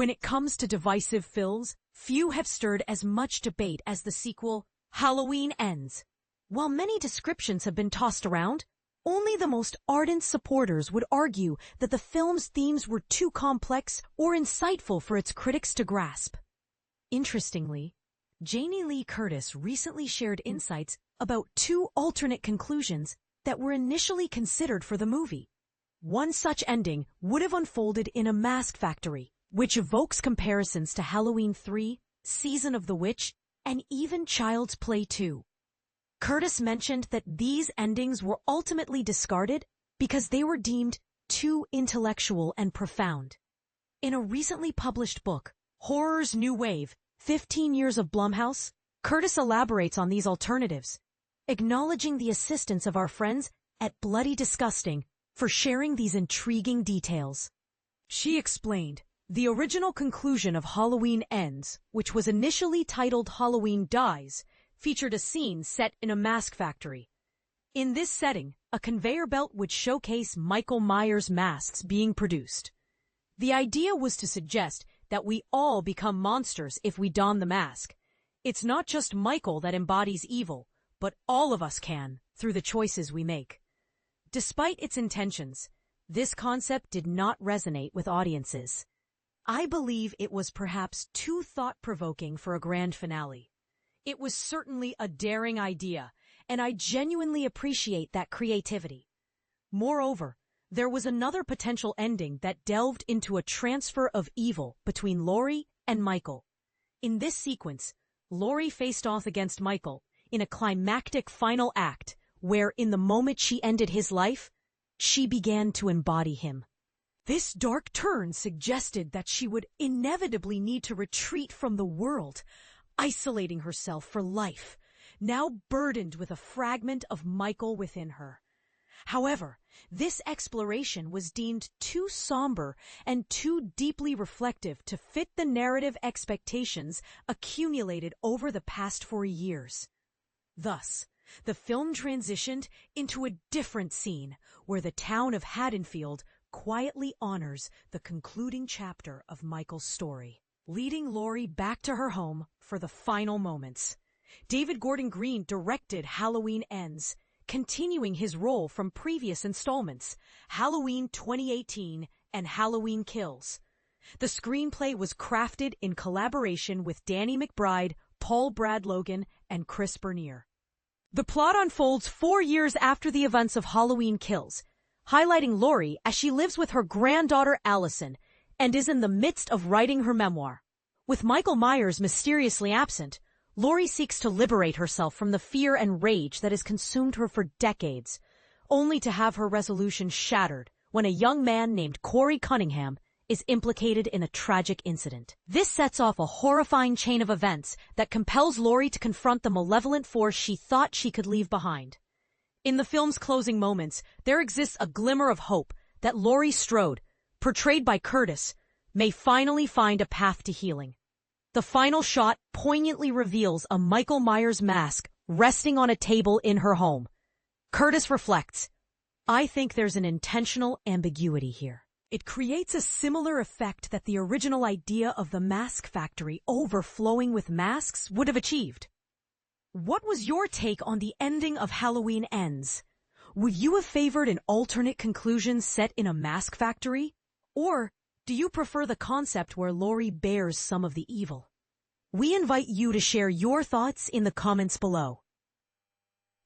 When it comes to divisive films, few have stirred as much debate as the sequel, Halloween Ends. While many descriptions have been tossed around, only the most ardent supporters would argue that the film's themes were too complex or insightful for its critics to grasp. Interestingly, Jamie Lee Curtis recently shared insights about two alternate conclusions that were initially considered for the movie. One such ending would have unfolded in a mask factory, which evokes comparisons to Halloween 3, Season of the Witch, and even Child's Play 2. Curtis mentioned that these endings were ultimately discarded because they were deemed too intellectual and profound. In a recently published book, Horror's New Wave, 15 Years of Blumhouse, Curtis elaborates on these alternatives, acknowledging the assistance of our friends at Bloody Disgusting for sharing these intriguing details. She explained, the original conclusion of Halloween Ends, which was initially titled Halloween Dies, featured a scene set in a mask factory. In this setting, a conveyor belt would showcase Michael Myers masks being produced. The idea was to suggest that we all become monsters if we don the mask. It's not just Michael that embodies evil, but all of us can, through the choices we make. Despite its intentions, this concept did not resonate with audiences. I believe it was perhaps too thought-provoking for a grand finale. It was certainly a daring idea, and I genuinely appreciate that creativity. Moreover, there was another potential ending that delved into a transfer of evil between Laurie and Michael. In this sequence, Laurie faced off against Michael in a climactic final act where, in the moment she ended his life, she began to embody him. This dark turn suggested that she would inevitably need to retreat from the world, isolating herself for life, now burdened with a fragment of Michael within her. However, this exploration was deemed too somber and too deeply reflective to fit the narrative expectations accumulated over the past 4 years. Thus, the film transitioned into a different scene where the town of Haddonfield quietly honors the concluding chapter of Michael's story, leading Laurie back to her home for the final moments. David Gordon Green directed Halloween Ends, continuing his role from previous installments, Halloween 2018 and Halloween Kills. The screenplay was crafted in collaboration with Danny McBride, Paul Brad Logan, and Chris Bernier. The plot unfolds 4 years after the events of Halloween Kills, highlighting Laurie as she lives with her granddaughter Allison and is in the midst of writing her memoir. With Michael Myers mysteriously absent, Laurie seeks to liberate herself from the fear and rage that has consumed her for decades, only to have her resolution shattered when a young man named Corey Cunningham is implicated in a tragic incident. This sets off a horrifying chain of events that compels Laurie to confront the malevolent force she thought she could leave behind. In the film's closing moments, there exists a glimmer of hope that Laurie Strode, portrayed by Curtis, may finally find a path to healing. The final shot poignantly reveals a Michael Myers mask resting on a table in her home. Curtis reflects, I think there's an intentional ambiguity here. It creates a similar effect that the original idea of the mask factory overflowing with masks would have achieved. What was your take on the ending of Halloween Ends? Would you have favored an alternate conclusion set in a mask factory? Or do you prefer the concept where Laurie bears some of the evil? We invite you to share your thoughts in the comments below.